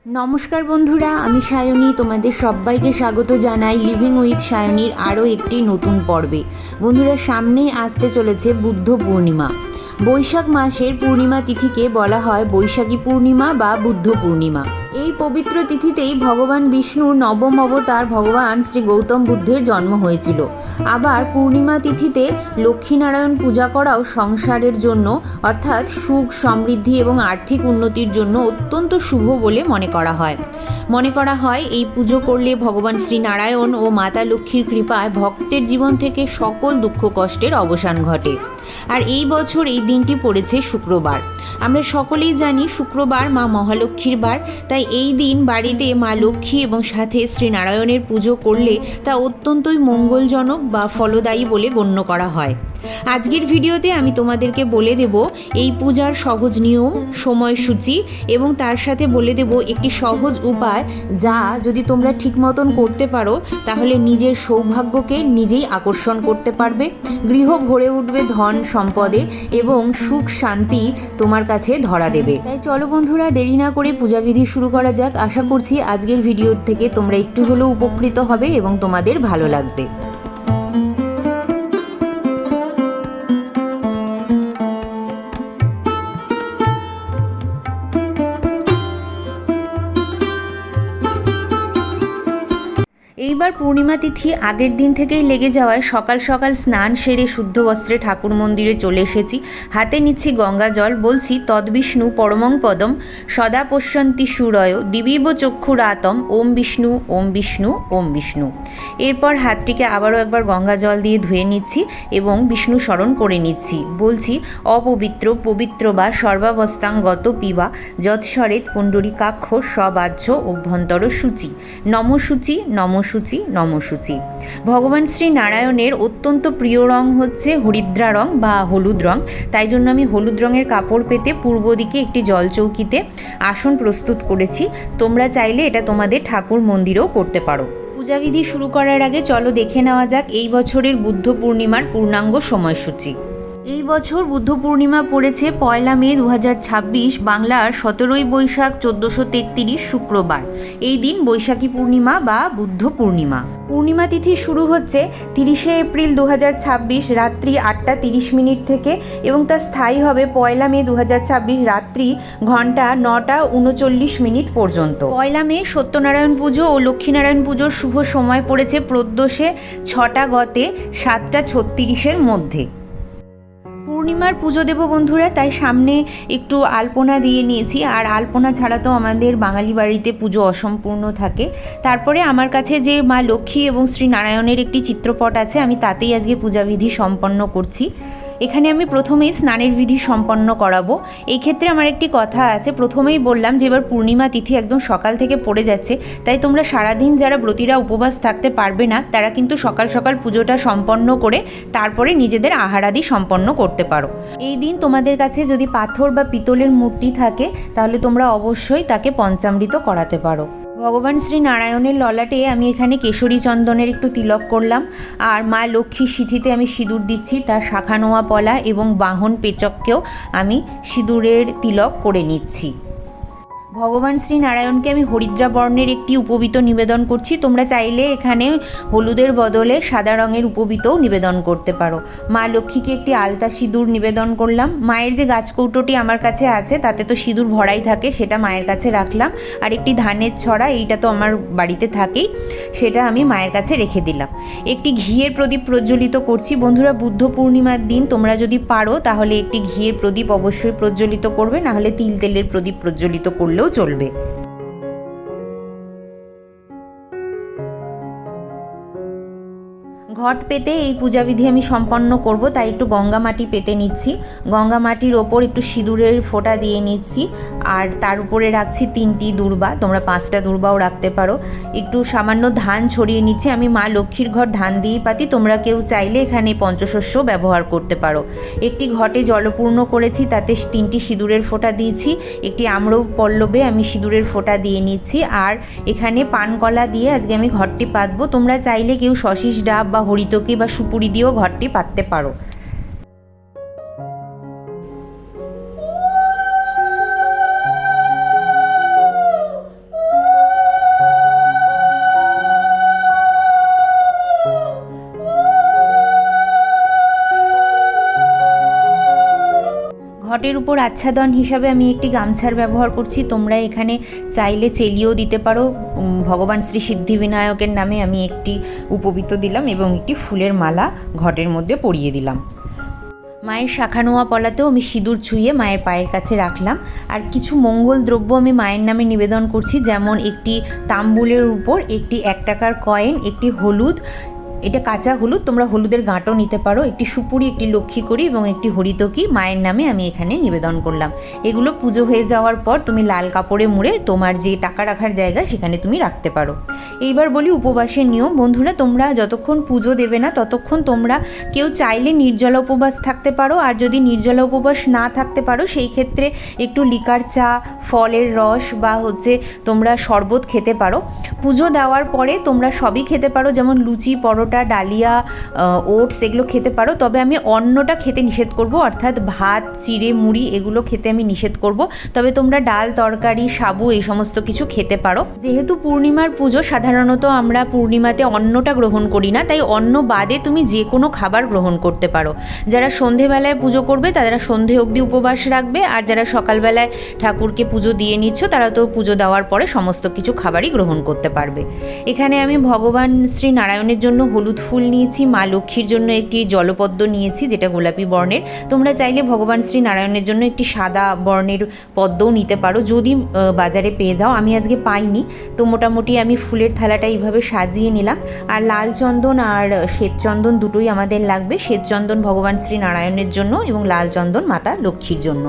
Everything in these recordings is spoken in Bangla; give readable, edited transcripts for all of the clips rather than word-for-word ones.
নমস্কার বন্ধুরা, আমি সায়নী। তোমাদের সবাইকে স্বাগত জানাই লিভিং উইথ সায়নীর আরও একটি নতুন পর্বে। বন্ধুরা, সামনেই আসতে চলেছে বুদ্ধ পূর্ণিমা। বৈশাখ মাসের পূর্ণিমা তিথিকে বলা হয় বৈশাখী পূর্ণিমা বা বুদ্ধ পূর্ণিমা। এই পবিত্র তিথিতেই ভগবান বিষ্ণুর নবম অবতার ভগবান শ্রী গৌতম বুদ্ধের জন্ম হয়েছিল। আবার পূর্ণিমা তিথিতে লক্ষ্মীনারায়ণ পূজা করাও সংসারের জন্য, অর্থাৎ সুখ সমৃদ্ধি এবং আর্থিক উন্নতির জন্য অত্যন্ত শুভ বলে মনে করা হয় এই পুজো করলে ভগবান শ্রী নারায়ণ ও মাতা লক্ষ্মীর কৃপায় ভক্তের জীবন থেকে সকল দুঃখ কষ্টের অবসান ঘটে। আর এই বছর এই দিনটি পড়েছে শুক্রবার। আমরা সকলেই জানি শুক্রবার মা মহালক্ষ্মীর বার, তাই এই দিন বাড়িতে মা লক্ষ্মী এবং সাথে শ্রীনারায়ণের পুজো করলে তা অত্যন্তই মঙ্গলজনক বা ফলদায়ী বলে গণ্য করা হয়। আজকের ভিডিওতে আমি তোমাদেরকে বলে দেব এই পূজার সহজ নিয়ম, সময়সূচি এবং তার সাথে বলে দেব একটি সহজ উপায়, যা যদি তোমরা ঠিক মতন করতে পারো তাহলে নিজের সৌভাগ্যকে নিজেই আকর্ষণ করতে পারবে, গৃহ ভরে উঠবে ধন সম্পদে এবং সুখ শান্তি তোমার কাছে ধরা দেবে। তাই চলো বন্ধুরা, দেরি না করে পূজাবিধি শুরু করা যাক। আশা করছি আজকের ভিডিওর থেকে তোমরা একটু হলেও উপকৃত হবে এবং তোমাদের ভালো লাগবে। এইবার পূর্ণিমা তিথি আগের দিন থেকেই লেগে যাওয়ায় সকাল সকাল স্নান সেরে শুদ্ধ বস্ত্রে ঠাকুর মন্দিরে চলে এসেছি। হাতে নিচ্ছি গঙ্গা জল, বলছি তদ্বিষ্ণু পরমং পদম সদা পশ্যন্তি সুরয় দিবিব চক্ষুরাতম ওম বিষ্ণু ওম বিষ্ণু ওম বিষ্ণু। এরপর হাতটিকে আবারও একবার গঙ্গা জল দিয়ে ধুয়ে নিচ্ছি এবং বিষ্ণু স্মরণ করে নিচ্ছি। বলছি অপবিত্র পবিত্র বা সর্বাবস্থাঙ্গত পিবা যৎস্বরেত পুণ্ডরীকাক্ষ সবাহ্য অভ্যন্তর সূচি নমসূচি নমসূচি নমসূচি। ভগবান শ্রী নারায়ণের অত্যন্ত প্রিয় রং হচ্ছে হরিদ্রা রং বা হলুদ রং, তাই জন্য আমি হলুদ রঙের কাপড় পেতে পূর্ব দিকে একটি জলচৌকিতে আসন প্রস্তুত করেছি। তোমরা চাইলে এটা তোমাদের ঠাকুর মন্দিরেও করতে পারো। পূজাবিধি শুরু করার আগে চলো দেখে নেওয়া যাক এই বছরের বুদ্ধ পূর্ণিমার পূর্ণাঙ্গ সময়সূচি। এই বছর বুদ্ধ পূর্ণিমা পড়েছে 1 মে 2026, বাংলার 17 বৈশাখ 1433 শুক্রবার। এই দিন বৈশাখী পূর্ণিমা বা বুদ্ধ পূর্ণিমা। পূর্ণিমা তিথি শুরু হচ্ছে 30 এপ্রিল 2026 রাত্রি 8:30 থেকে এবং তা স্থায়ী হবে 1 মে 2026 রাত্রি ঘন্টা 9:39 পর্যন্ত। 1 মে সত্যনারায়ণ পুজো ও লক্ষ্মীনারায়ণ পুজোর শুভ সময় পড়েছে প্রদোষে 6টা গতে 7:36 মধ্যে। পূর্ণিমার পুজো দেব বন্ধুরা, তাই সামনে একটু আলপনা দিয়ে নিয়েছি। আর আলপনা ছাড়া তো আমাদের বাঙালি বাড়িতে পুজো অসম্পূর্ণ থাকে। তারপরে আমার কাছে যে মা লক্ষ্মী এবং শ্রী নারায়ণের একটি চিত্রপট আছে, আমি তাতেই আজকে পূজাবিধি সম্পন্ন করছি। এখানে আমি প্রথমেই স্নানের বিধি সম্পন্ন করাবো। এই ক্ষেত্রে আমার একটি কথা আছে, প্রথমেই বললাম যে এবার পূর্ণিমা তিথি একদম সকাল থেকে পড়ে যাচ্ছে, তাই তোমরা সারাদিন যারা ব্রতীরা উপবাস থাকতে পারবে না তারা কিন্তু সকাল সকাল পুজোটা সম্পন্ন করে তারপরে নিজেদের আহারাদি সম্পন্ন করতে পারো। এই দিন তোমাদের কাছে যদি পাথর বা পিতলের মূর্তি থাকে তাহলে তোমরা অবশ্যই তাকে পঞ্চামৃত করাতে পারো। ভগবান শ্রী নারায়ণের ললাটে আমি এখানে কেশরী চন্দনের একটু তিলক করলাম, আর মা লক্ষ্মীর সিঁথিতে আমি সিঁদুর দিচ্ছি। তার শাখা নোয়া পলা এবং বাহন পেচককেও আমি সিঁদুরের তিলক করে নিচ্ছি। ভগবান শ্রী নারায়ণকে আমি হরিদ্রা বর্ণের একটি উপবীত নিবেদন করছি। তোমরা চাইলে এখানে হলুদের বদলে সাদা রঙের উপবীতও নিবেদন করতে পারো। মা লক্ষ্মীকে একটি আলতা সিঁদুর নিবেদন করলাম। মায়ের যে গাছকৌটোটি আমার কাছে আছে তাতে তো সিঁদুর ভরাই থাকে, সেটা মায়ের কাছে রাখলাম। আর একটি ধানের ছড়া, এইটা তো আমার বাড়িতে থাকেই, সেটা আমি মায়ের কাছে রেখে দিলাম। একটি ঘিয়ের প্রদীপ প্রজ্বলিত করছি। বন্ধুরা, বুদ্ধ পূর্ণিমার দিন তোমরা যদি পারো তাহলে একটি ঘিয়ের প্রদীপ অবশ্যই প্রজ্বলিত করবে, নাহলে তিল তেলের প্রদীপ প্রজ্বলিত করলেও চলবে। ঘট পেতে এই পূজাবিধি আমি সম্পন্ন করব, তাই একটু গঙ্গা মাটি পেতে নিচ্ছি। গঙ্গা মাটির ওপর একটু সিঁদুরের ফোঁটা দিয়ে নিচ্ছি, আর তার উপরে রাখছি 3টি দূর্বা, তোমরা 5টা দূর্বাও রাখতে পারো। একটু সামান্য ধান ছড়িয়ে নিচ্ছি। আমি মা লক্ষ্মীর ঘর ধান দিয়েই পাতি, তোমরা কেউ চাইলে এখানে পঞ্চশস্য ব্যবহার করতে পারো। একটি ঘটে জলপূর্ণ করেছি, তাতে 3টি সিঁদুরের ফোঁটা দিয়েছি। একটি আম্র পল্লবে আমি সিঁদুরের ফোঁটা দিয়ে নিচ্ছি, আর এখানে পানকলা দিয়ে আজকে আমি ঘরটি পাতবো। তোমরা চাইলে কেউ শশীষ ডাব বা হরিতকি বা সুপুরি দিয়েও ঘরটি পাততে পারো। ঘটের উপর আচ্ছাদন হিসাবে আমি একটি গামছার ব্যবহার করছি। তোমরা এখানে চাইলে চেলিও দিতে পারো। ভগবান শ্রী সিদ্ধিবিনায়কের নামে আমি একটি উপবীত দিলাম এবং একটি ফুলের মালা ঘটের মধ্যে পরিয়ে দিলাম। মায়ের শাখা নোয়া পলাতেও আমি সিঁদুর ছুঁয়ে মায়ের পায়ের কাছে রাখলাম। আর কিছু মঙ্গল দ্রব্য আমি মায়ের নামে নিবেদন করছি, যেমন একটি তাম্বুলের উপর একটি 1 টাকার কয়েন, একটি হলুদ, এটা কাঁচা হলুদ, তোমরা হলুদের গাঁটও নিতে পারো, একটি সুপুরি, একটি লক্ষ্মীকড়ি এবং একটি হরিতকি মায়ের নামে আমি এখানে নিবেদন করলাম। এগুলো পুজো হয়ে যাওয়ার পর তুমি লাল কাপড়ে মুড়ে তোমার যে টাকা রাখার জায়গা সেখানে তুমি রাখতে পারো। এইবার বলি উপবাসের নিয়ম। বন্ধুরা, তোমরা যতক্ষণ পুজো দেবে না ততক্ষণ তোমরা কেউ চাইলে নির্জলা উপবাস থাকতে পারো, আর যদি নির্জলা উপবাস না থাকতে পারো সেই ক্ষেত্রে একটু লিকার চা, ফলের রস বা তোমরা শরবত খেতে পারো। পুজো দেওয়ার পরে তোমরা সবই খেতে পারো, যেমন লুচি, পরোটা, ডালিয়া, ওটস, এগুলো খেতে পারো। তবে আমি অন্নটা খেতে নিষেধ করব, অর্থাৎ ভাত, চিড়ে, মুড়ি এগুলো খেতে আমি নিষেধ করব। তবে তোমরা ডাল, তরকারি, সাবু এই সমস্ত কিছু খেতে পারো। যেহেতু পূর্ণিমার পুজো, সাধারণত আমরা পূর্ণিমাতে অন্নটা গ্রহণ করি না, তাই অন্ন বাদে তুমি যে কোনো খাবার গ্রহণ করতে পারো। যারা সন্ধেবেলায় পুজো করবে তারা সন্ধে অবধি উপবাস রাখবে, আর যারা সকালবেলায় ঠাকুরকে পুজো দিয়ে নিচ্ছ তারা তো পুজো দেওয়ার পরে সমস্ত কিছু খাবারই গ্রহণ করতে পারবে। এখানে আমি ভগবান শ্রী নারায়ণের জন্য হলুদ ফুল নিয়েছি, মা লক্ষ্মীর জন্য একটি জলপদ্ম নিয়েছি যেটা গোলাপি বর্ণের। তোমরা চাইলে ভগবান শ্রী নারায়ণের জন্য একটি সাদা বর্ণের পদ্মও নিতে পারো যদি বাজারে পেয়ে যাও। আমি আজকে পাইনি, তো মোটামুটি আমি ফুলের থালাটা এইভাবে সাজিয়ে নিলাম। আর লাল চন্দন আর শ্বেতচন্দন দুটোই আমাদের লাগবে। শ্বেতচন্দন ভগবান শ্রী নারায়ণের জন্য এবং লাল চন্দন মাতা লক্ষ্মীর জন্য।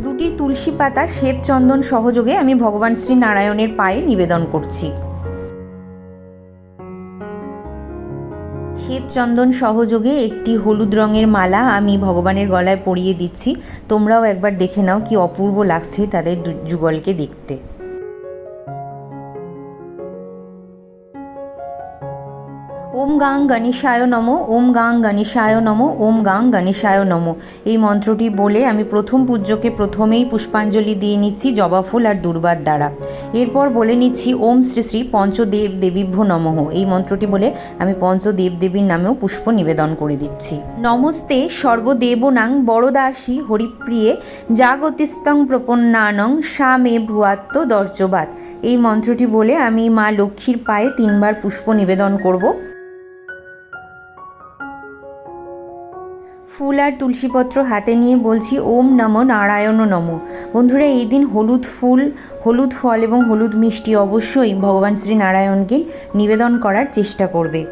দুটি তুলসী পাতা শ্বেতচন্দন সহযোগে আমি ভগবান শ্রী নারায়ণের পায়ে নিবেদন করছি। শ্বেতচন্দন সহযোগে একটি হলুদ রঙের মালা আমি ভগবানের গলায় পরিয়ে দিচ্ছি। তোমরাও একবার দেখে নাও কি অপূর্ব লাগছে তাদের যুগলকে দেখতে। ওম গাং গণেশায় নমো, ওম গাং গণেশায় নমো, ওম গাং গণেশায় নমো, এই মন্ত্রটি বলে আমি প্রথম পূজ্যকে প্রথমেই পুষ্পাঞ্জলি দিয়ে নিচ্ছি জবা ফুল আর দুর্বার দ্বারা। এরপর বলে নিচ্ছি ওম শ্রী শ্রী পঞ্চদেব দেবীভ্যো নমঃ, এই মন্ত্রটি বলে আমি পঞ্চদেব দেবীর নামেও পুষ্প নিবেদন করে দিচ্ছি। নমস্তে সর্বদেবনাং বরদাসী হরিপ্রিয়ে জাগতিস্তং প্রপন্নানং সা মে ভুয়াত্ম দর্জবাত, এই মন্ত্রটি বলে আমি মা লক্ষ্মীর পায়ে 3 বার পুষ্প নিবেদন করব। ফুল আর তুলসীপত্র হাতে নিয়ে বলছি ওম নমো নারায়ণ নমো। বন্ধুরা, এই দিন হলুদ ফুল, হলুদ ফল এবং হলুদ মিষ্টি অবশ্যই ভগবান শ্রী নারায়ণকে নিবেদন করার চেষ্টা করবে।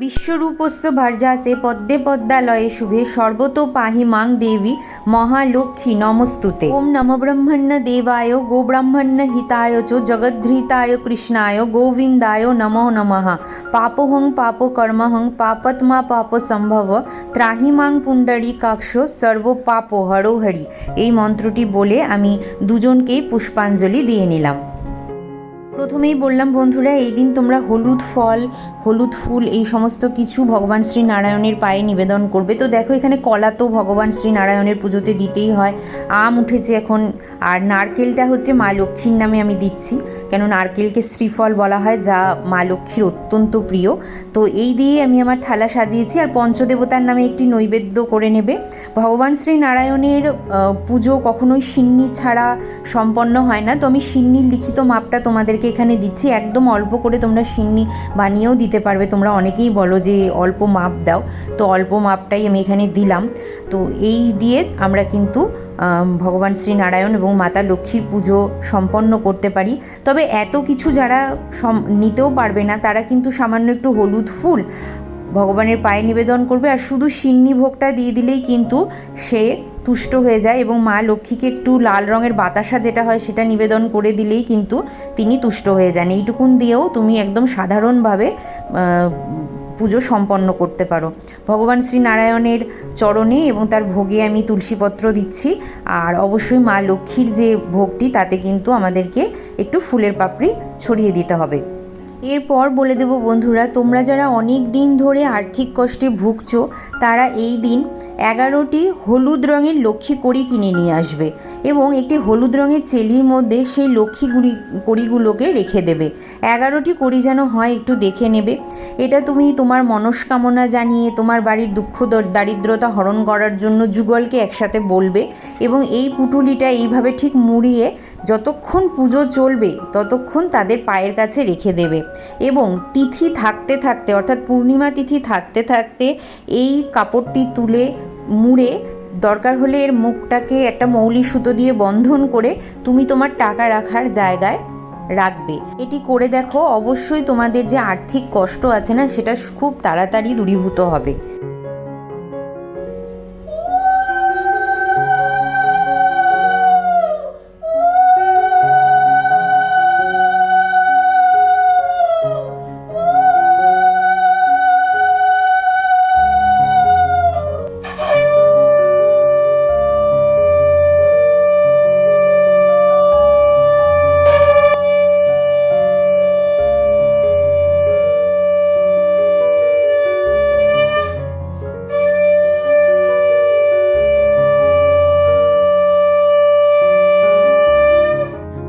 বিশ্বরূপস্য ভার্যাসে পদ্মে পদ্মালয়ে শুভে সর্বতো পাহি মাং দেবী মহালক্ষ্মী নমস্তুতে। ওম নম ব্রহ্মণ্য দেবায় গোব্রাহ্মণ্য হিতায় চ জগদ্ধৃতায় কৃষ্ণায় গোবিন্দায় নমো নমঃ। পাপহং পাপ কর্মহং পাপত্মা পাপ সম্ভব ত্রাহি মাং পুণ্ডরীকাক্ষ সর্ব পাপ হরো হরি, এই মন্ত্রটি বলে আমি দুজনকেই পুষ্পাঞ্জলি দিয়ে নিলাম। প্রথমেই বললাম বন্ধুরা, এই দিন তোমরা হলুদ ফল, হলুদ ফুল এই সমস্ত কিছু ভগবান শ্রী নারায়ণের পায়ে নিবেদন করবে। তো দেখো এখানে কলা তো ভগবান শ্রী নারায়ণের পুজোতে দিতেই হয়, আম উঠেছে এখন, আর নারকেলটা মা লক্ষ্মীর নামে আমি দিচ্ছি, কেন নারকেলকে শ্রীফল বলা হয় যা মা লক্ষ্মীর অত্যন্ত প্রিয়। তো এই দিয়ে আমি আমার থালা সাজিয়েছি। আর পঞ্চদেবতার নামে একটি নৈবেদ্য করে নেবে। ভগবান শ্রী নারায়ণের পুজো কখনোই সিন্নি ছাড়া সম্পন্ন হয় না, তো আমি সিন্নির লিখিত মাপটা তোমাদেরকে এখানে দিচ্ছি। একদম অল্প করে তোমরা সিন্নি বানিয়েও দিতে পারবে, তোমরা অনেকেই বলো যে অল্প মাপ দাও, তো অল্প মাপটাই আমি এখানে দিলাম। তো এই দিয়ে আমরা কিন্তু ভগবান শ্রী নারায়ণ এবং মাতা লক্ষ্মীর পুজো সম্পন্ন করতে পারি। তবে এত কিছু যারা নিতেও পারবে না তারা কিন্তু সামান্য একটু হলুদ ফুল ভগবানের পায়ে নিবেদন করবে, আর শুধু সিন্নি ভোগটা দিয়ে দিলেই কিন্তু সে তুষ্ট হয়ে যায়। এবং মা লক্ষ্মীকে একটু লাল রঙের বাতাসা যেটা হয় সেটা নিবেদন করে দিলেই কিন্তু তিনি তুষ্ট হয়ে যান। এইটুকুন দিয়েও তুমি একদম সাধারণভাবে পুজো সম্পন্ন করতে পারো। ভগবান শ্রী নারায়ণের চরণে এবং তার ভোগে আমি তুলসীপত্র দিচ্ছি। আর অবশ্যই মা লক্ষ্মীর যে ভোগটি তাতে কিন্তু আমাদেরকে একটু ফুলের পাপড়ি ছড়িয়ে দিতে হবে। এরপর বলে দেব বন্ধুরা, তোমরা যারা অনেক দিন ধরে আর্থিক কষ্টে ভুগছো তারা এই দিন 11টি হলুদ রঙের লক্ষ্মী কড়ি কিনে নিয়ে আসবে এবং একটি হলুদ রঙের চেলির মধ্যে সেই লক্ষ্মী কড়িগুলোকে রেখে দেবে। 11টি কড়ি যেন হয় একটু দেখে নেবে। এটা তুমি তোমার মনস্কামনা জানিয়ে তোমার বাড়ির দুঃখ দারিদ্রতা হরণ করার জন্য যুগলকে একসাথে বলবে এবং এই পুঁটুলিটা এইভাবে ঠিক মুড়িয়ে যতক্ষণ পুজো চলবে ততক্ষণ তাদের পায়ের কাছে রেখে দেবে এবং তিথি থাকতে থাকতে অর্থাৎ পূর্ণিমা তিথি থাকতে থাকতে এই কাপড়টি তুলে মুড়ে দরকার হলে এর মুখটাকে একটা মৌলি সুতো দিয়ে বন্ধন করে তুমি তোমার টাকা রাখার জায়গায় রাখবে। এটি করে দেখো, অবশ্যই তোমাদের যে আর্থিক কষ্ট আছে না সেটা খুব তাড়াতাড়ি দূরীভূত হবে।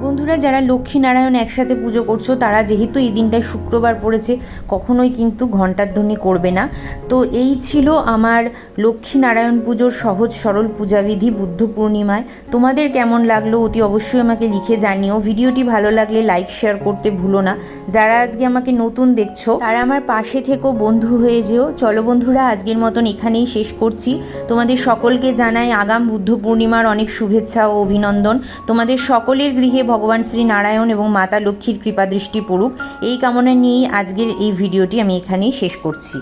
বন্ধুরা, যারা লক্ষ্মীনারায়ণ একসাথে পুজো করছো তারা যেহেতু এই দিনটায় শুক্রবার পড়েছে কখনোই কিন্তু ঘণ্টার ধ্বনি করবে না। তো এই ছিল আমার লক্ষ্মীনারায়ণ পুজোর সহজ সরল পূজাবিধি বুদ্ধ পূর্ণিমায়। তোমাদের কেমন লাগলো অতি অবশ্যই আমাকে লিখে জানিও। ভিডিওটি ভালো লাগলে লাইক শেয়ার করতে ভুলো না। যারা আজকে আমাকে নতুন দেখছো তারা আমার পাশে থেকেও বন্ধু হয়ে যেও। চলো বন্ধুরা, আজকের মতন এখানেই শেষ করছি। তোমাদের সকলকে জানাই আগাম বুদ্ধ পূর্ণিমার অনেক শুভেচ্ছা ও অভিনন্দন। তোমাদের সকলের গৃহে ভগবান শ্রী নারায়ণ এবং মাতা লক্ষ্মীর কৃপাদৃষ্টি পড়ুক, এই কামনা নিয়েই আজকের এই ভিডিওটি আমি এখানেই শেষ করছি।